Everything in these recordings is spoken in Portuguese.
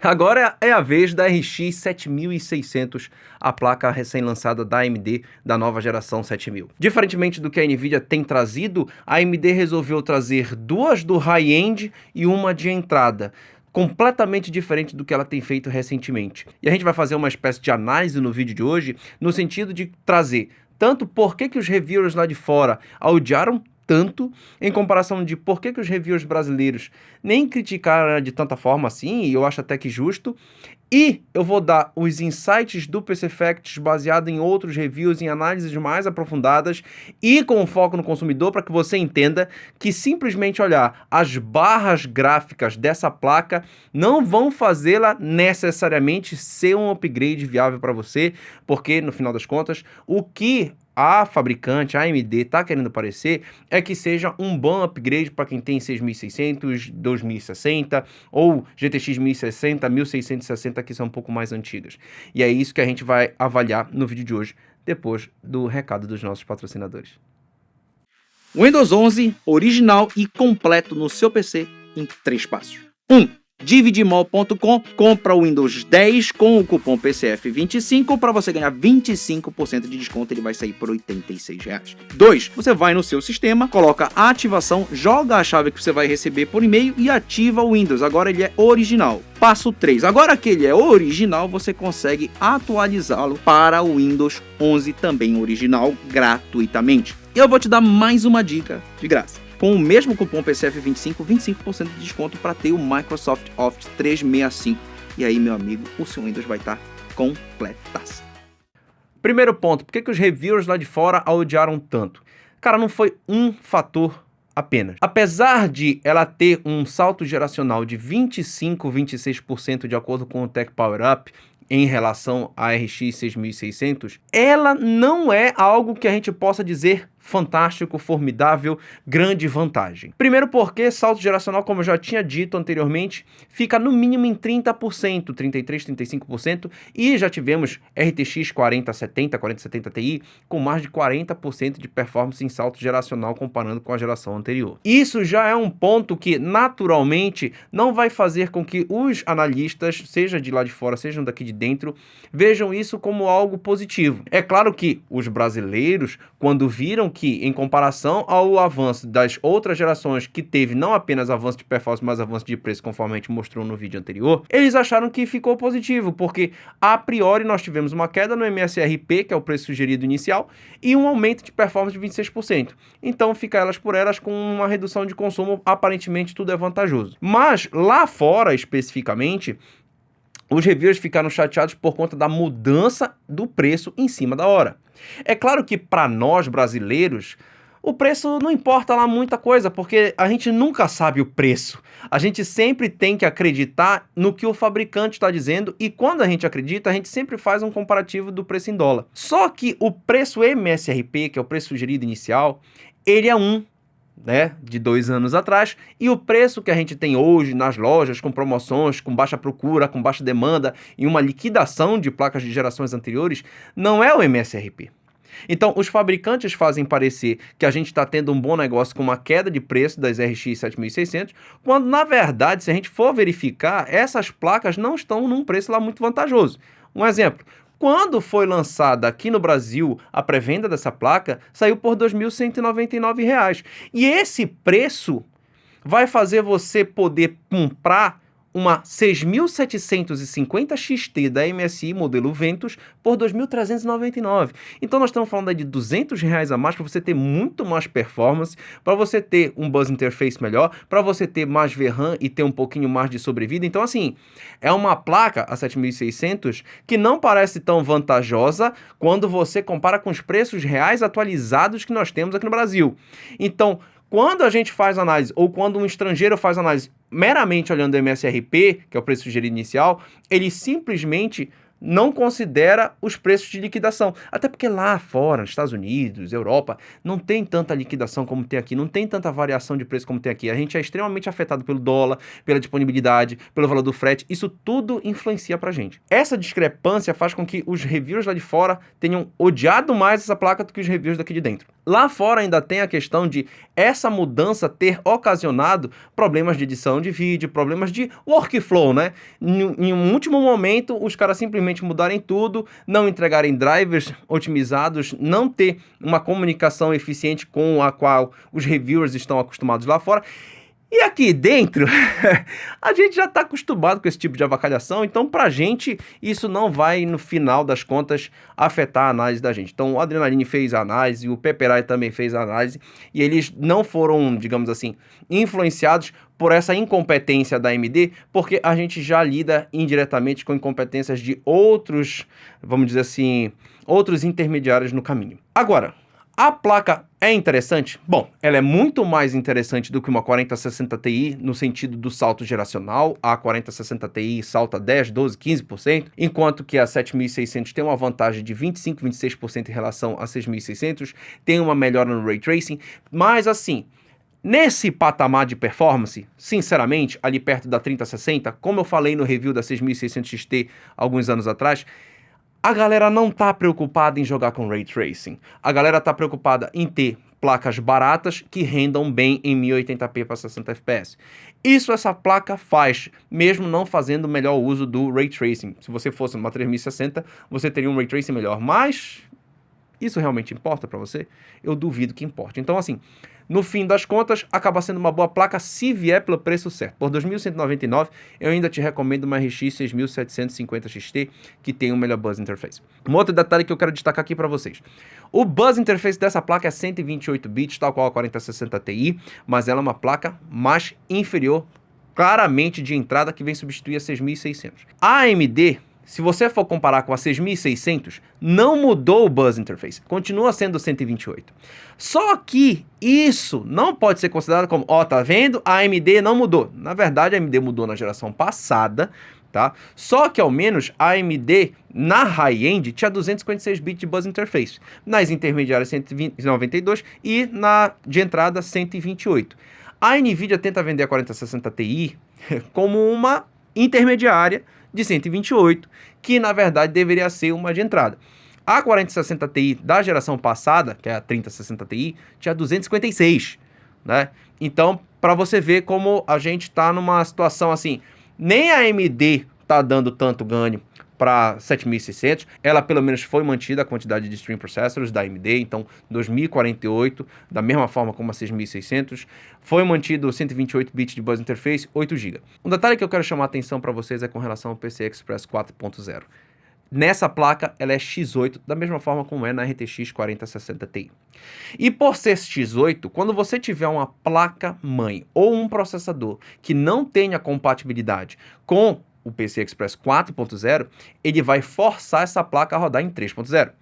Agora é a vez da RX 7600, a placa recém-lançada da AMD da nova geração 7000. Diferentemente do que a Nvidia tem trazido, a AMD resolveu trazer duas do high-end e uma de entrada, completamente diferente do que ela tem feito recentemente. E a gente vai fazer uma espécie de análise no vídeo de hoje, no sentido de trazer tanto por que os reviewers lá de fora a odiaram tanto, em comparação de por que os reviewers brasileiros nem criticaram de tanta forma assim, e eu acho até que justo, e eu vou dar os insights do PC Facts baseado em outros reviews, em análises mais aprofundadas e com foco no consumidor, para que você entenda que simplesmente olhar as barras gráficas dessa placa não vão fazê-la necessariamente ser um upgrade viável para você, porque no final das contas, o que a fabricante, a AMD, está querendo parecer é que seja um bom upgrade para quem tem 6600, 2060 ou GTX 1060, 1660, que são um pouco mais antigas. E é isso que a gente vai avaliar no vídeo de hoje, depois do recado dos nossos patrocinadores. Windows 11 original e completo no seu PC em 3 passos. 1. Dividimall.com, compra o Windows 10 com o cupom PCF25 para você ganhar 25% de desconto, ele vai sair por R$ 86. 2. Você vai no seu sistema, coloca a ativação, joga a chave que você vai receber por e-mail e ativa o Windows, agora ele é original. Passo 3. Agora que ele é original, você consegue atualizá-lo para o Windows 11 também original gratuitamente. E eu vou te dar mais uma dica de graça. Com o mesmo cupom PCF25, 25% de desconto para ter o Microsoft Office 365. E aí, meu amigo, o seu Windows vai estar completaço. Primeiro ponto, por que os reviewers lá de fora a odiaram tanto? Cara, não foi um fator apenas. Apesar de ela ter um salto geracional de 25, 26% de acordo com o Tech Power Up, em relação à RX 6600, ela não é algo que a gente possa dizer fantástico, formidável, grande vantagem. Primeiro porque salto geracional, como eu já tinha dito anteriormente, fica no mínimo em 30%, 33%, 35%, e já tivemos RTX 4070, 4070 Ti com mais de 40% de performance em salto geracional comparando com a geração anterior. Isso já é um ponto que naturalmente não vai fazer com que os analistas, seja de lá de fora, sejam daqui de dentro, vejam isso como algo positivo. É claro que os brasileiros, quando viram que, em comparação ao avanço das outras gerações, que teve não apenas avanço de performance, mas avanço de preço, conforme a gente mostrou no vídeo anterior, eles acharam que ficou positivo, porque a priori nós tivemos uma queda no MSRP, que é o preço sugerido inicial, e um aumento de performance de 26%. Então fica elas por elas com uma redução de consumo, aparentemente tudo é vantajoso. Mas lá fora, especificamente, os reviewers ficaram chateados por conta da mudança do preço em cima da hora. É claro que para nós brasileiros, o preço não importa lá muita coisa, porque a gente nunca sabe o preço. A gente sempre tem que acreditar no que o fabricante está dizendo, e quando a gente acredita, a gente sempre faz um comparativo do preço em dólar. Só que o preço MSRP, que é o preço sugerido inicial, ele é de 2 anos atrás, e o preço que a gente tem hoje nas lojas, com promoções, com baixa procura, com baixa demanda e uma liquidação de placas de gerações anteriores, não é o MSRP. Então, os fabricantes fazem parecer que a gente está tendo um bom negócio com uma queda de preço das RX 7600, quando, na verdade, se a gente for verificar, essas placas não estão num preço lá muito vantajoso. Um exemplo, quando foi lançada aqui no Brasil a pré-venda dessa placa, saiu por R$ 2.199. E esse preço vai fazer você poder comprar uma 6750 XT da MSI modelo Ventus por R$ 2.399. Então nós estamos falando aí de R$ 200 a mais para você ter muito mais performance, para você ter um bus interface melhor, para você ter mais VRAM e ter um pouquinho mais de sobrevida. Então assim, é uma placa, a 7600, que não parece tão vantajosa quando você compara com os preços reais atualizados que nós temos aqui no Brasil. Então, quando a gente faz análise, ou quando um estrangeiro faz análise meramente olhando o MSRP, que é o preço sugerido inicial, ele simplesmente não considera os preços de liquidação. Até porque lá fora, nos Estados Unidos, Europa, não tem tanta liquidação como tem aqui, não tem tanta variação de preço como tem aqui. A gente é extremamente afetado pelo dólar, pela disponibilidade, pelo valor do frete. Isso tudo influencia pra gente. Essa discrepância faz com que os reviewers lá de fora tenham odiado mais essa placa do que os reviewers daqui de dentro. Lá fora ainda tem a questão de essa mudança ter ocasionado problemas de edição de vídeo, problemas de workflow, né? Em um último momento, os caras simplesmente mudarem tudo, não entregarem drivers otimizados, não ter uma comunicação eficiente com a qual os reviewers estão acostumados lá fora. E aqui dentro, a gente já está acostumado com esse tipo de avacalhação, então pra gente isso não vai, no final das contas, afetar a análise da gente. Então o Adrenaline fez a análise, o Pepperai também fez a análise, e eles não foram, digamos assim, influenciados por essa incompetência da AMD, porque a gente já lida indiretamente com incompetências de outros, vamos dizer assim, outros intermediários no caminho. Agora, a placa é interessante? Bom, ela é muito mais interessante do que uma 4060 Ti no sentido do salto geracional. A 4060 Ti salta 10, 12, 15%, enquanto que a 7600 tem uma vantagem de 25, 26% em relação a 6600, tem uma melhora no Ray Tracing, mas assim, nesse patamar de performance, sinceramente, ali perto da 3060, como eu falei no review da 6600 XT alguns anos atrás, a galera não tá preocupada em jogar com Ray Tracing. A galera tá preocupada em ter placas baratas que rendam bem em 1080p para 60 fps. Isso essa placa faz, mesmo não fazendo o melhor uso do Ray Tracing. Se você fosse numa 3060, você teria um Ray Tracing melhor, mas isso realmente importa para você? Eu duvido que importe. Então assim, no fim das contas, acaba sendo uma boa placa se vier pelo preço certo. Por 2.199, eu ainda te recomendo uma RX 6750 XT, que tem um melhor Buzz Interface. Um outro detalhe que eu quero destacar aqui para vocês. O Buzz Interface dessa placa é 128 bits, tal qual a 4060 Ti, mas ela é uma placa mais inferior, claramente de entrada, que vem substituir a 6600. A AMD, se você for comparar com a 6600, não mudou o Buzz Interface, continua sendo 128. Só que isso não pode ser considerado como, ó, tá vendo? A AMD não mudou. Na verdade, a AMD mudou na geração passada, tá? Só que ao menos a AMD na high-end tinha 256 bits de Buzz Interface, nas intermediárias 192 e na de entrada 128. A Nvidia tenta vender a 4060 Ti como uma intermediária de 128, que na verdade deveria ser uma de entrada. A 4060 Ti da geração passada, que é a 3060 Ti, tinha 256, né? Então, para você ver como a gente está numa situação assim, nem a AMD tá dando tanto ganho para 7600, ela pelo menos foi mantida a quantidade de stream processors da AMD, então 2048, da mesma forma como a 6600, foi mantido 128 bits de Buzz Interface, 8 GB. Um detalhe que eu quero chamar a atenção para vocês é com relação ao PCI Express 4.0. Nessa placa, ela é X8, da mesma forma como é na RTX 4060 Ti. E por ser X8, quando você tiver uma placa-mãe ou um processador que não tenha compatibilidade com o PCI Express 4.0, ele vai forçar essa placa a rodar em 3.0.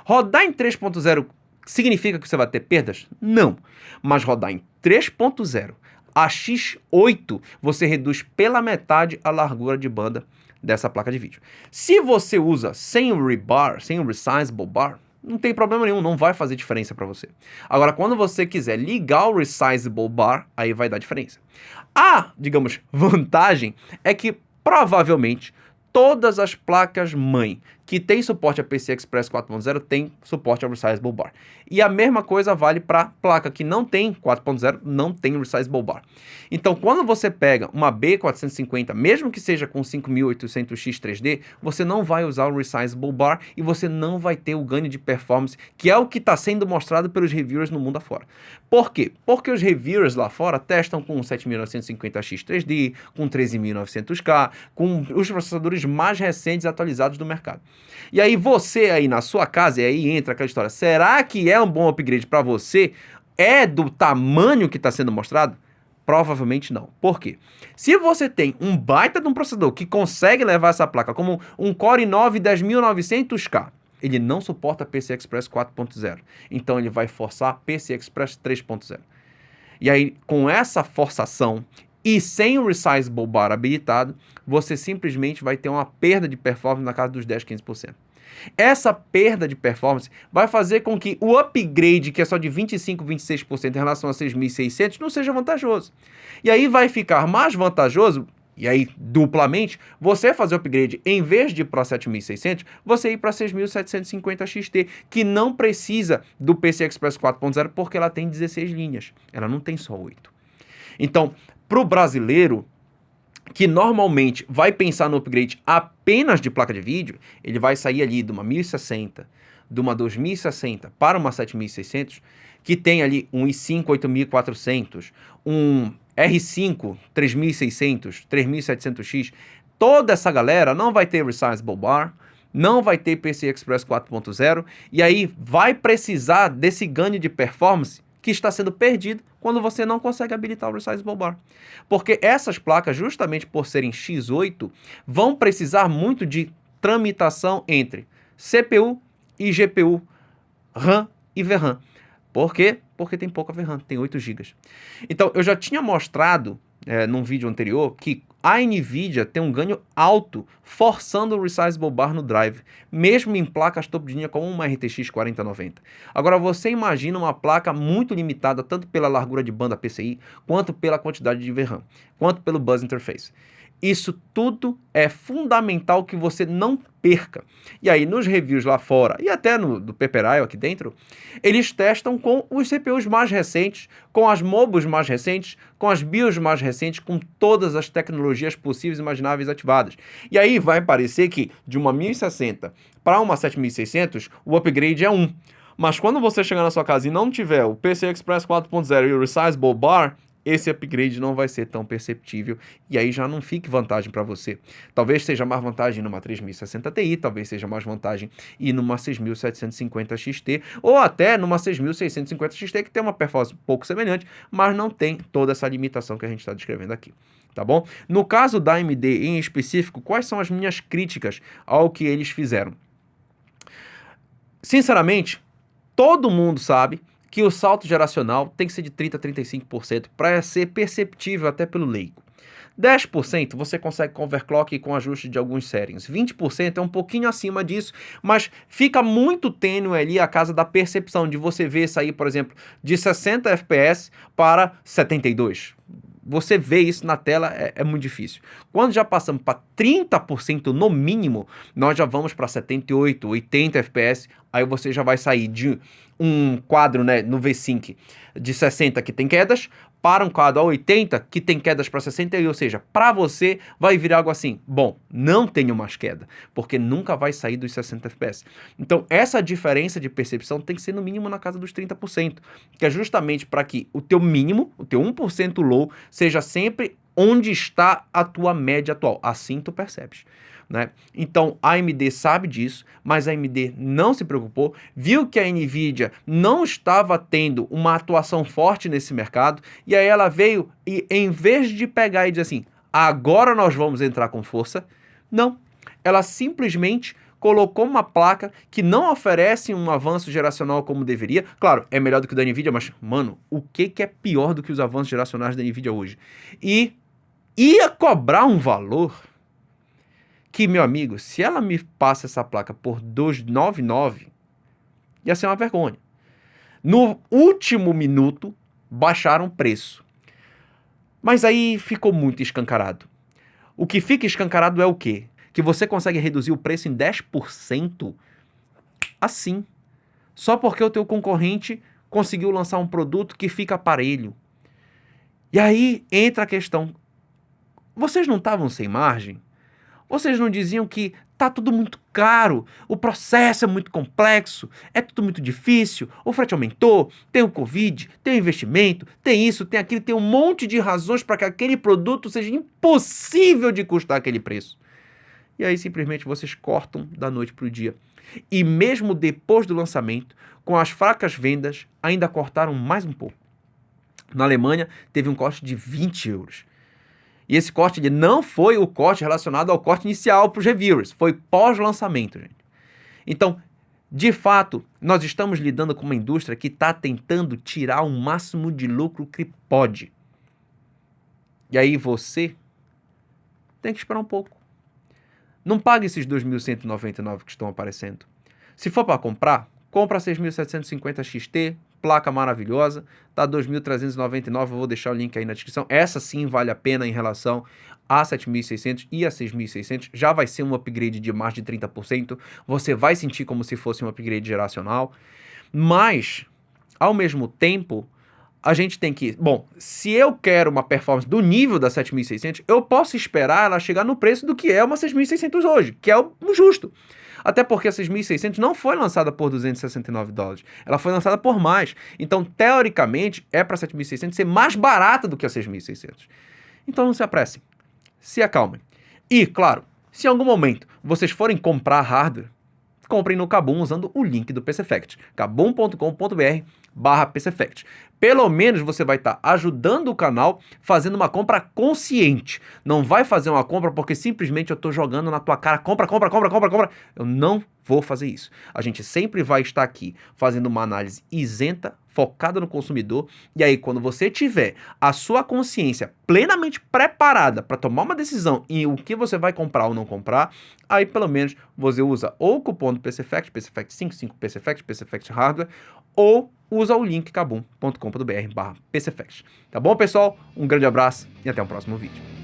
Rodar em 3.0 significa que você vai ter perdas? Não. Mas rodar em 3.0 a X8, você reduz pela metade a largura de banda dessa placa de vídeo. Se você usa sem o rebar, sem o resizable bar, não tem problema nenhum, não vai fazer diferença para você. Agora, quando você quiser ligar o resizable bar, aí vai dar diferença. A, digamos, vantagem é que provavelmente todas as placas mãe que tem suporte a PCI Express 4.0 tem suporte ao Resizable Bar. E a mesma coisa vale para placa que não tem 4.0, não tem Resizable Bar. Então, quando você pega uma B450, mesmo que seja com 5800X 3D, você não vai usar o Resizable Bar e você não vai ter o ganho de performance, que é o que está sendo mostrado pelos reviewers no mundo afora. Por quê? Porque os reviewers lá fora testam com 7950X 3D, com 13900K, com os processadores mais recentes e atualizados do mercado. E aí você aí na sua casa, e aí entra aquela história, será que é um bom upgrade para você? É do tamanho que está sendo mostrado? Provavelmente não. Por quê? Se você tem um baita de um processador que consegue levar essa placa como um Core i9 10900K, ele não suporta PCI Express 4.0. Então ele vai forçar PCI Express 3.0. E aí, com essa forçação e sem o Resizable Bar habilitado, você simplesmente vai ter uma perda de performance na casa dos 10, 15%. Essa perda de performance vai fazer com que o upgrade, que é só de 25, 26% em relação a 6.600, não seja vantajoso. E aí vai ficar mais vantajoso, E aí, duplamente, você fazer o upgrade, em vez de ir para 7600, você ir para 6750 XT, que não precisa do PCI Express 4.0, porque ela tem 16 linhas. Ela não tem só 8. Então, para o brasileiro, que normalmente vai pensar no upgrade apenas de placa de vídeo, ele vai sair ali de uma 1060, de uma 2060 para uma 7600, que tem ali um i5 8400, um R5 3600, 3700X, toda essa galera não vai ter Resizable Bar, não vai ter PCI Express 4.0, e aí vai precisar desse ganho de performance que está sendo perdido quando você não consegue habilitar o Resizable Bar. Porque essas placas, justamente por serem X8, vão precisar muito de tramitação entre CPU e GPU, RAM e VRAM. Por quê? Porque tem pouca VRAM, tem 8 GB. Então, eu já tinha mostrado num vídeo anterior que a NVIDIA tem um ganho alto forçando o Resizable Bar no drive, mesmo em placas topo de linha como uma RTX 4090. Agora, você imagina uma placa muito limitada tanto pela largura de banda PCI, quanto pela quantidade de VRAM, quanto pelo Bus Interface. Isso tudo é fundamental que você não perca. E aí, nos reviews lá fora, e até do Paper.io aqui dentro, eles testam com os CPUs mais recentes, com as mobos mais recentes, com as BIOS mais recentes, com todas as tecnologias possíveis e imagináveis ativadas. E aí vai parecer que de uma 1060 para uma 7600, o upgrade é 1. Mas quando você chegar na sua casa e não tiver o PCI Express 4.0 e o Resizable Bar, esse upgrade não vai ser tão perceptível e aí já não fique vantagem para você. Talvez seja mais vantagem numa 3060 Ti, talvez seja mais vantagem ir numa 6750 XT ou até numa 6650 XT, que tem uma performance um pouco semelhante, mas não tem toda essa limitação que a gente está descrevendo aqui. Tá bom? No caso da AMD em específico, quais são as minhas críticas ao que eles fizeram? Sinceramente, todo mundo sabe que o salto geracional tem que ser de 30% a 35% para ser perceptível até pelo leigo. 10% você consegue com overclock e com ajuste de alguns settings. 20% é um pouquinho acima disso, mas fica muito tênue ali a casa da percepção de você ver sair, por exemplo, de 60 FPS para 72. Você vê isso na tela, é muito difícil. Quando já passamos para 30% no mínimo, nós já vamos para 78, 80 FPS, aí você já vai sair de um quadro, né, no V-Sync de 60 que tem quedas, para um quadro a 80 que tem quedas para 60, ou seja, para você vai virar algo assim, bom, não tenho mais queda, porque nunca vai sair dos 60 FPS. Então, essa diferença de percepção tem que ser no mínimo na casa dos 30%, que é justamente para que o teu mínimo, o teu 1% low, seja sempre onde está a tua média atual. Assim tu percebes. Né? Então a AMD sabe disso, mas a AMD não se preocupou, viu que a NVIDIA não estava tendo uma atuação forte nesse mercado, e aí ela veio e, em vez de pegar e dizer assim, agora nós vamos entrar com força, não, ela simplesmente colocou uma placa que não oferece um avanço geracional como deveria. Claro, é melhor do que o da NVIDIA, mas, mano, o que é pior do que os avanços geracionais da NVIDIA hoje? E ia cobrar um valor que, meu amigo, se ela me passa essa placa por 299, ia ser uma vergonha. No último minuto, baixaram o preço. Mas aí ficou muito escancarado. O que fica escancarado é o quê? Que você consegue reduzir o preço em 10% assim. Só porque o teu concorrente conseguiu lançar um produto que fica parelho. E aí entra a questão. Vocês não estavam sem margem? Vocês não diziam que tá tudo muito caro, o processo é muito complexo, é tudo muito difícil, o frete aumentou, tem o Covid, tem o investimento, tem isso, tem aquilo, tem um monte de razões para que aquele produto seja impossível de custar aquele preço. E aí simplesmente vocês cortam da noite para o dia. E mesmo depois do lançamento, com as fracas vendas, ainda cortaram mais um pouco. Na Alemanha teve um corte de 20 euros. E esse corte ele não foi o corte relacionado ao corte inicial para os reviewers, foi pós-lançamento, gente. Então, de fato, nós estamos lidando com uma indústria que está tentando tirar o máximo de lucro que pode. E aí você tem que esperar um pouco. Não pague esses 2.199 que estão aparecendo. Se for para comprar, compra 6.750 XT, placa maravilhosa, tá 2.399, eu vou deixar o link aí na descrição. Essa sim vale a pena em relação a 7.600 e a 6.600, já vai ser um upgrade de mais de 30%, você vai sentir como se fosse um upgrade geracional, mas, ao mesmo tempo, a gente tem que... Bom, se eu quero uma performance do nível da 7.600, eu posso esperar ela chegar no preço do que é uma 6.600 hoje, que é o justo. Até porque a 6.600 não foi lançada por $269, ela foi lançada por mais. Então, teoricamente, é para a 7.600 ser mais barata do que a 6.600. Então, não se apressem, se acalmem. E, claro, se em algum momento vocês forem comprar hardware, comprem no Kabum usando o link do PCFact, kabum.com.br/PCFact. Pelo menos você vai estar ajudando o canal fazendo uma compra consciente. Não vai fazer uma compra porque simplesmente eu estou jogando na tua cara, compra. Eu não vou fazer isso. A gente sempre vai estar aqui fazendo uma análise isenta, focada no consumidor, e aí quando você tiver a sua consciência plenamente preparada para tomar uma decisão em o que você vai comprar ou não comprar, aí pelo menos você usa ou o cupom do PCFact, PCFact55, PCFact, PCFact Hardware, ou usa o link kabum.com.br/PCFact. Tá bom, pessoal? Um grande abraço e até o próximo vídeo.